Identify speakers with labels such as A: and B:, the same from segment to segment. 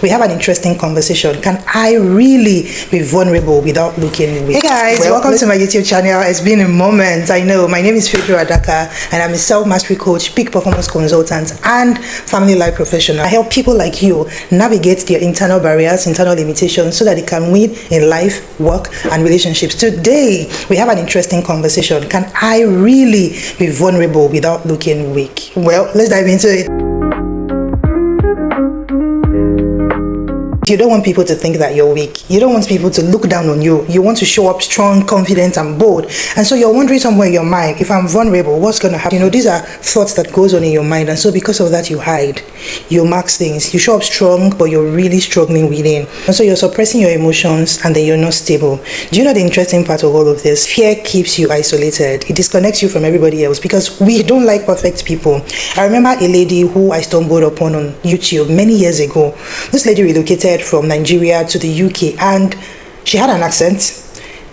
A: we have an interesting conversation. Can I really be vulnerable without looking weak? Hey guys, welcome to my YouTube channel. It's been a moment. I know. My name is Fedra Adaka and I'm a self-mastery coach, peak performance consultant, and family life professional. I help people like you navigate their internal barriers, internal limitations, so that they can win in life, work, and relationships. Today, we have an interesting conversation. Can I really be vulnerable without looking weak? Well, let's dive into it. You don't want people to think that you're weak. You don't want people to look down on you. You want to show up strong, confident, and bold. And so you're wondering somewhere in your mind, if I'm vulnerable, what's going to happen? You know, these are thoughts that goes on in your mind. And so because of that, you hide. You mask things. You show up strong, but you're really struggling within. And so you're suppressing your emotions, and then you're not stable. Do you know the interesting part of all of this? Fear keeps you isolated. It disconnects you from everybody else because we don't like perfect people. I remember a lady who I stumbled upon on YouTube many years ago. This lady relocated from Nigeria to the UK, and she had an accent.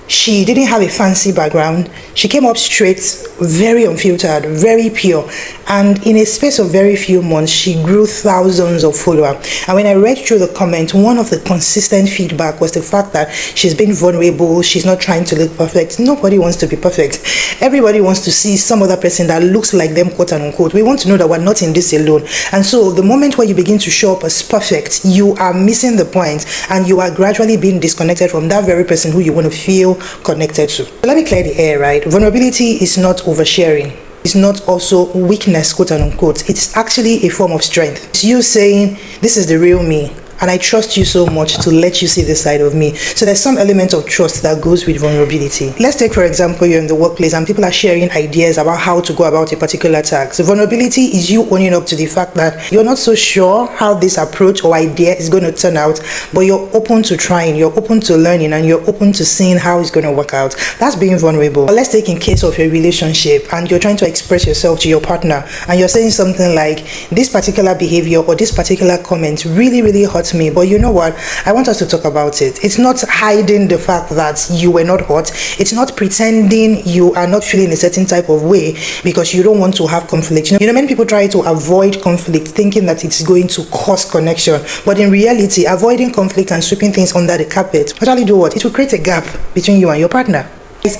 A: She didn't have a fancy background. She came up straight, very unfiltered, very pure. And in a space of very few months, she grew thousands of followers. And when I read through the comments, one of the consistent feedback was the fact that she's been vulnerable. She's not trying to look perfect. Nobody wants to be perfect. Everybody wants to see some other person that looks like them, quote unquote. We want to know that we're not in this alone. And so the moment where you begin to show up as perfect, you are missing the point, and you are gradually being disconnected from that very person who you want to feel connected to. Let me clear the air, right? Vulnerability is not oversharing. It's not also weakness, quote unquote. It's actually a form of strength. It's you saying, this is the real me, and I trust you so much to let you see this side of me. So there's some element of trust that goes with vulnerability. Let's take, for example, you're in the workplace and people are sharing ideas about how to go about a particular task. So vulnerability is you owning up to the fact that you're not so sure how this approach or idea is going to turn out, but you're open to trying, you're open to learning, and you're open to seeing how it's going to work out. That's being vulnerable. But let's take in case of your relationship and you're trying to express yourself to your partner, and you're saying something like, this particular behavior or this particular comment really hurts me, but you know what, I want us to talk about it. It's not hiding the fact that you were not hot. It's not pretending you are not feeling a certain type of way because you don't want to have conflict. You know, many people try to avoid conflict thinking that it's going to cause connection, but in reality, avoiding conflict and sweeping things under the carpet actually do what? It will create a gap between you and your partner.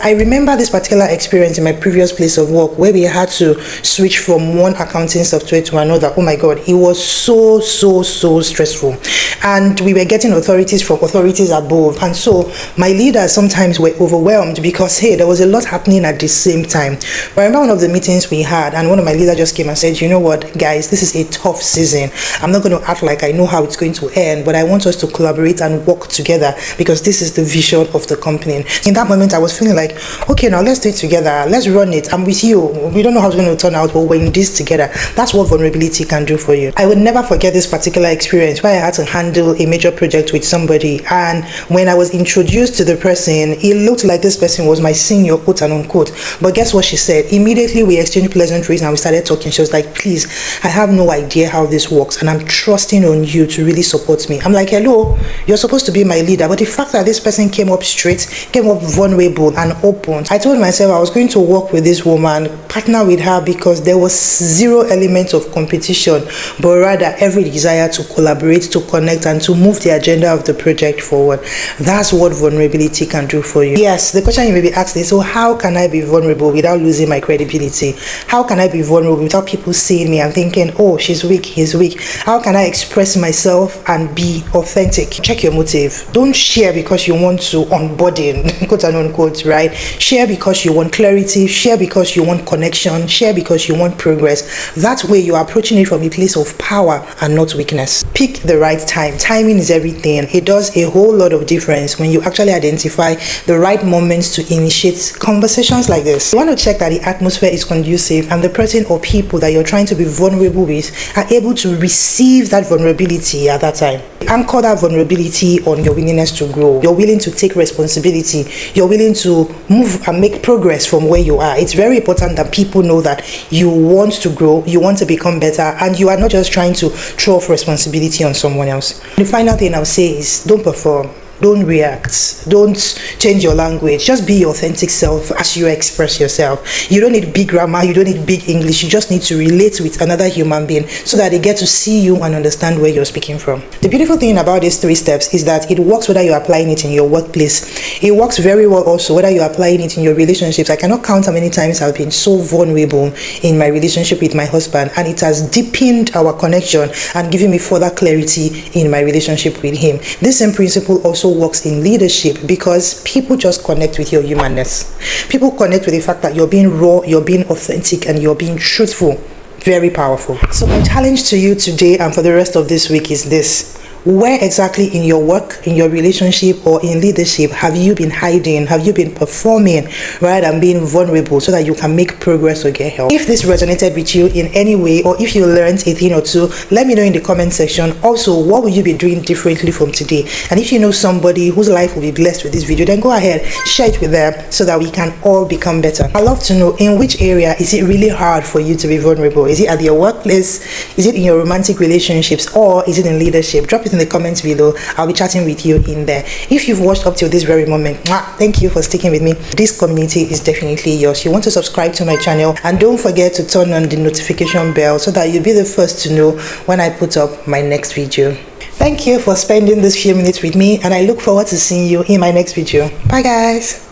A: I remember this particular experience in my previous place of work where we had to switch from one accounting software to another. Oh my God, it was so stressful. And we were getting authorities from authorities above. And so my leaders sometimes were overwhelmed because, hey, there was a lot happening at the same time. But I remember one of the meetings we had, and one of my leaders just came and said, you know what, guys, this is a tough season. I'm not going to act like I know how it's going to end, but I want us to collaborate and work together because this is the vision of the company. In that moment, I was feeling like, okay, now let's do it together, let's run it, I'm with you. We don't know how it's going to turn out, but we're in this together. That's what vulnerability can do for you. I would never forget this particular experience where I had to handle a major project with somebody, and when I was introduced to the person, it looked like this person was my senior, quote unquote. But guess what she said? Immediately we exchanged pleasantries and we started talking. She was like, please, I have no idea how this works and I'm trusting on you to really support me. I'm like, hello, you're supposed to be my leader, but the fact that this person came up straight, came up vulnerable and open, I told myself I was going to work with this woman, partner with her, because there was zero element of competition, but rather every desire to collaborate, to connect, and to move the agenda of the project forward. That's what vulnerability can do for you. Yes, the question you may be asking is, so how can I be vulnerable without losing my credibility? How can I be vulnerable without people seeing me and thinking, oh, she's weak, he's weak? How can I express myself and be authentic? Check your motive. Don't share because you want to unburden, quote unquote, right? Share because you want clarity, share because you want connection, share because you want progress. That way you're approaching it from a place of power and not weakness. Pick the right time. Timing is everything. It does a whole lot of difference when you actually identify the right moments to initiate conversations like this. You want to check that the atmosphere is conducive and the person or people that you're trying to be vulnerable with are able to receive that vulnerability at that time. Anchor that vulnerability on your willingness to grow. You're willing to take responsibility. You're willing to move and make progress from where you are. It's very important that people know that you want to grow, you want to become better, and you are not just trying to throw off responsibility on someone else. The final thing I'll say is, don't perform. Don't react. Don't change your language. Just be your authentic self as you express yourself. You don't need big grammar. You don't need big English. You just need to relate with another human being so that they get to see you and understand where you're speaking from. The beautiful thing about these 3 steps is that it works whether you're applying it in your workplace. It works very well also whether you're applying it in your relationships. I cannot count how many times I've been so vulnerable in my relationship with my husband, and it has deepened our connection and given me further clarity in my relationship with him. This same principle also works in leadership because people just connect with your humanness. People connect with the fact that you're being raw, you're being authentic, and you're being truthful. Very powerful. So my challenge to you today and for the rest of this week is this: where exactly in your work, in your relationship, or in leadership have you been hiding? Have you been performing rather than being vulnerable so that you can make progress or get help? If this resonated with you in any way, or if you learned a thing or two, let me know in the comment section. Also, what will you be doing differently from today? And if you know somebody whose life will be blessed with this video, then go ahead, share it with them so that we can all become better. I'd love to know, in which area is it really hard for you to be vulnerable? Is it at your workplace? Is it in your romantic relationships? Or is it in leadership? Drop it in the comments below. I'll be chatting with you in there. If you've watched up till this very moment, thank you for sticking with me. This community is definitely yours. You want to subscribe to my channel, and don't forget to turn on the notification bell so that you'll be the first to know when I put up my next video. Thank you for spending this few minutes with me, and I look forward to seeing you in my next video. Bye guys.